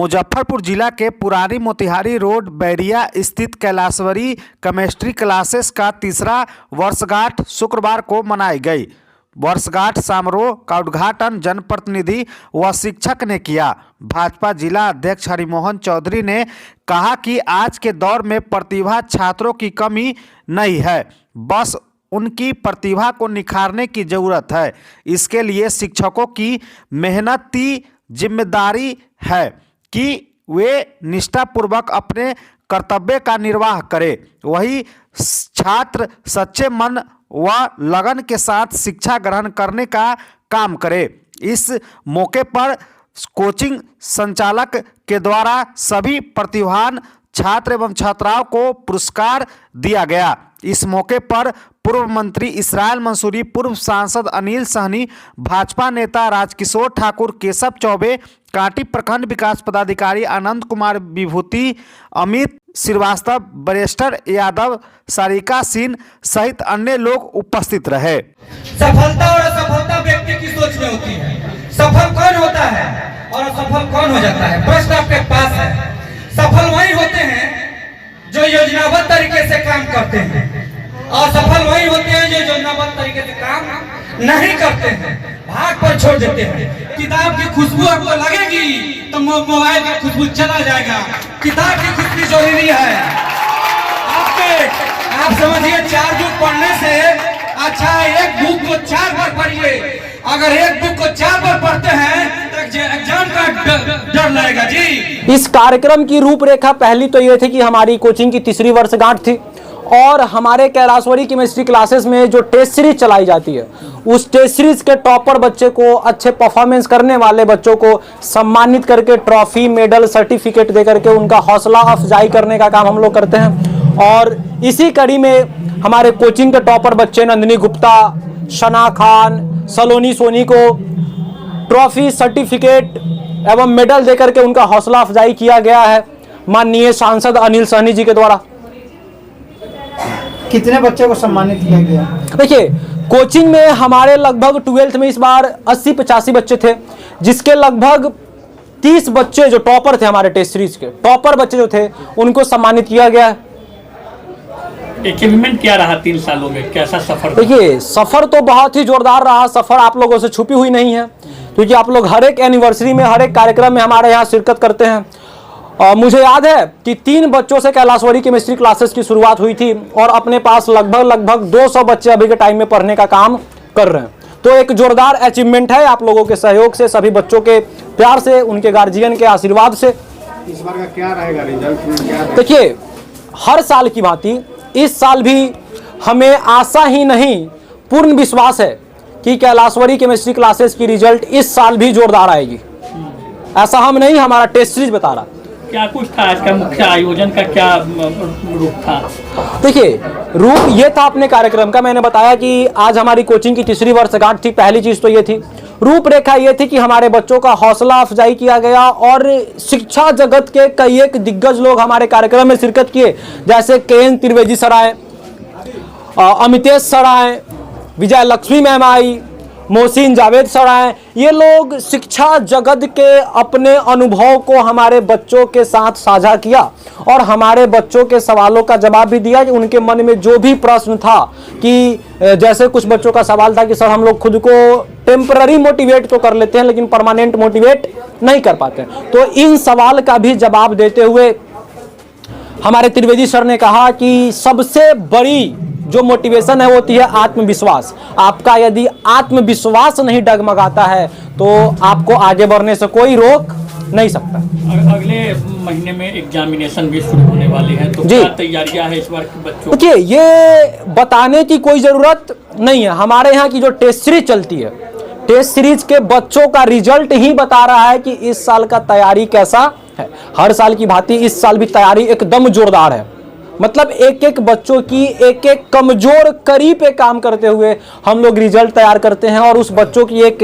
मुजफ्फरपुर जिला के पुरानी मोतिहारी रोड बैरिया स्थित कैलाशवरी केमिस्ट्री क्लासेस का तीसरा वर्षगांठ शुक्रवार को मनाई गई। वर्षगांठ समारोह का उद्घाटन जनप्रतिनिधि व शिक्षक ने किया। भाजपा जिला अध्यक्ष हरिमोहन चौधरी ने कहा कि आज के दौर में प्रतिभा छात्रों की कमी नहीं है, बस उनकी प्रतिभा को निखारने की जरूरत है। इसके लिए शिक्षकों की मेहनती जिम्मेदारी है कि वे निष्ठापूर्वक अपने कर्तव्य का निर्वाह करें। वही छात्र सच्चे मन व लगन के साथ शिक्षा ग्रहण करने का काम करें। इस मौके पर कोचिंग संचालक के द्वारा सभी प्रतिभावान छात्र एवं छात्राओं को पुरस्कार दिया गया। इस मौके पर पूर्व मंत्री इसराइल मंसूरी, पूर्व सांसद अनिल सहनी, भाजपा नेता राजकिशोर ठाकुर, केशव चौबे, कांटी प्रखंड विकास पदाधिकारी आनंद कुमार विभूति, अमित श्रीवास्तव, बैरिस्टर यादव, सारिका सिंह सहित अन्य लोग उपस्थित रहे। सफलता और असफलता व्यक्ति की सोच में होती है। सफल कौन होता है और असफल कौन हो जाता है, प्रश्न आपके पास है। सफल वही होते हैं जो योजनाबद्ध तरीके से काम करते हैं, और सफल वही होते हैं जो योजनाबद्ध तरीके से काम नहीं करते हैं, भाग पर छोड़ देते हैं। किताब की खुशबू आपको लगेगी तो मोबाइल का खुशबू चला जाएगा। किताब की खुशबू जरूरी है। आप समझिए, 4 बुक पढ़ने से अच्छा एक बुक को 4 बार पढ़िए। अगर एक बुक को 4 बार पढ़ते हैं तो एग्जाम का डर लगेगा जी। इस कार्यक्रम की रूपरेखा पहली तो ये थी कि हमारी कोचिंग की तीसरी वर्षगांठ थी और हमारे कैलाशवरी केमिस्ट्री क्लासेस में जो टेस्ट सीरीज चलाई जाती है, उस टेस्ट सीरीज के टॉपर बच्चे को, अच्छे परफॉर्मेंस करने वाले बच्चों को सम्मानित करके ट्रॉफी, मेडल, सर्टिफिकेट दे करके उनका हौसला अफजाई करने का काम हम लोग करते हैं। और इसी कड़ी में हमारे कोचिंग के टॉपर बच्चे नंदिनी गुप्ता, शना खान, सलोनी सोनी को ट्रॉफी, सर्टिफिकेट एवं मेडल देकर के उनका हौसला अफजाई किया गया है माननीय सांसद अनिल सहनी जी के द्वारा। कितने बच्चों को सम्मानित किया गया? देखिए, कोचिंग में हमारे लगभग 12th में इस बार 80-85 बच्चे थे, जिसके लगभग 30 बच्चे जो टॉपर थे, हमारे टेस्ट सीरीज के टॉपर बच्चे जो थे, उनको सम्मानित किया गया है। अचीवमेंट क्या रहा 3 सालों में, कैसा सफर? देखिए, सफर तो बहुत ही जोरदार रहा। सफर आप लोगों से छुपी हुई नहीं है, क्योंकि आप लोग हर एक एनिवर्सरी में, हर एक कार्यक्रम में हमारे यहाँ शिरकत करते हैं। मुझे याद है कि 3 बच्चों से कैलाशवरी केमिस्ट्री क्लासेस की शुरुआत हुई थी और अपने पास लगभग 200 बच्चे अभी के टाइम में पढ़ने का काम कर रहे हैं। तो एक जोरदार अचीवमेंट है, आप लोगों के सहयोग से, सभी बच्चों के प्यार से, उनके गार्जियन के आशीर्वाद से। इस बार का क्या रहेगा रिजल्ट? देखिए, हर साल की भांति इस साल भी हमें आशा ही नहीं, पूर्ण विश्वास है कि कैलाशवरी केमिस्ट्री क्लासेस की रिजल्ट इस साल भी जोरदार आएगी। ऐसा हम नहीं, हमारा टेस्ट सीरीज बता रहा। क्या कुछ था आज का मुख्य आयोजन का, क्या रूप था? देखिए, रूप ये था अपने कार्यक्रम का, मैंने बताया कि आज हमारी कोचिंग की तीसरी वर्षगांठ थी। पहली चीज तो ये थी, रूपरेखा ये थी कि हमारे बच्चों का हौसला अफजाई किया गया और शिक्षा जगत के कई एक दिग्गज लोग हमारे कार्यक्रम में शिरकत किए, जैसे के.एन. त्रिवेदी सर आए, अमितेश सर आए, विजय लक्ष्मी मैम आई, मोहसिन जावेद सर आए। ये लोग शिक्षा जगत के अपने अनुभव को हमारे बच्चों के साथ साझा किया और हमारे बच्चों के सवालों का जवाब भी दिया कि उनके मन में जो भी प्रश्न था, कि जैसे कुछ बच्चों का सवाल था कि सर हम लोग खुद को टेम्पररी मोटिवेट तो कर लेते हैं लेकिन परमानेंट मोटिवेट नहीं कर पाते। तो इन सवाल का भी जवाब देते हुए हमारे त्रिवेदी सर ने कहा कि सबसे बड़ी जो मोटिवेशन है वो होती है आत्मविश्वास। आपका यदि आत्मविश्वास नहीं डगमगाता है तो आपको आगे बढ़ने से कोई रोक नहीं सकता। अगले महीने में एग्जामिनेशन भी शुरू होने वाले हैं, तो क्या तैयारियां है इस बार के बच्चों? देखिए, ये बताने की कोई जरूरत नहीं है। हमारे यहाँ की जो टेस्ट सीरीज चलती है, टेस्ट सीरीज के बच्चों का रिजल्ट ही बता रहा है कि इस साल का तैयारी कैसा है। हर साल की भांति इस साल भी तैयारी एकदम जोरदार है। मतलब एक एक बच्चों की एक एक कमजोर कड़ी पे काम करते हुए हम लोग रिजल्ट तैयार करते हैं और उस बच्चों की एक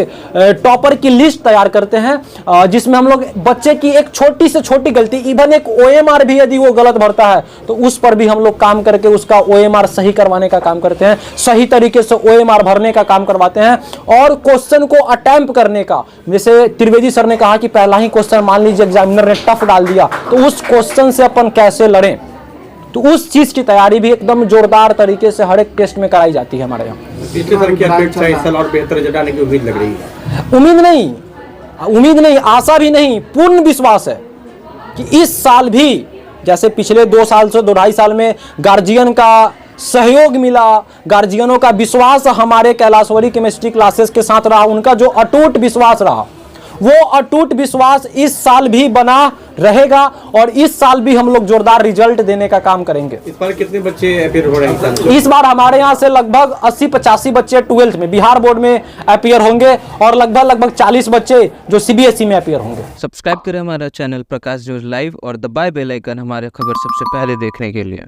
टॉपर की लिस्ट तैयार करते हैं, जिसमें हम लोग बच्चे की एक छोटी से छोटी गलती, इवन एक OMR भी यदि वो गलत भरता है तो उस पर भी हम लोग काम करके उसका OMR सही करवाने का काम करते हैं, सही तरीके से OMR भरने का काम करवाते हैं और क्वेश्चन को अटेम्प्ट करने का। जैसे त्रिवेदी सर ने कहा कि पहला ही क्वेश्चन मान लीजिए एग्जामिनर ने टफ डाल दिया तो उस क्वेश्चन से अपन कैसे लड़ें, तो उस चीज की तैयारी भी एकदम जोरदार तरीके से हर एक टेस्ट में कराई जाती है हमारे यहाँ। पिछले साल की अपेक्षा इस साल और बेहतर रिजल्ट आने की उम्मीद लग रही है? उम्मीद नहीं, आशा भी नहीं, पूर्ण विश्वास है कि इस साल भी जैसे पिछले 2 साल से 2-2.5 साल में गार्जियन का सहयोग मिला, गार्जियनों का विश्वास हमारे कैलाशवरी केमिस्ट्री क्लासेस के साथ रहा, उनका जो अटूट विश्वास रहा वो अटूट विश्वास इस साल भी बना रहेगा और इस साल भी हम लोग जोरदार रिजल्ट देने का काम करेंगे। इस बार कितने बच्चे अपीयर हो रहे हैं? इस बार हमारे यहाँ से लगभग 80-85 बच्चे 12th में बिहार बोर्ड में अपीयर होंगे और लगभग 40 बच्चे जो CBSE में अपीयर होंगे। सब्सक्राइब करें हमारा चैनल प्रकाश न्यूज लाइव और दबाए बेल आइकन हमारे खबर सबसे पहले देखने के लिए।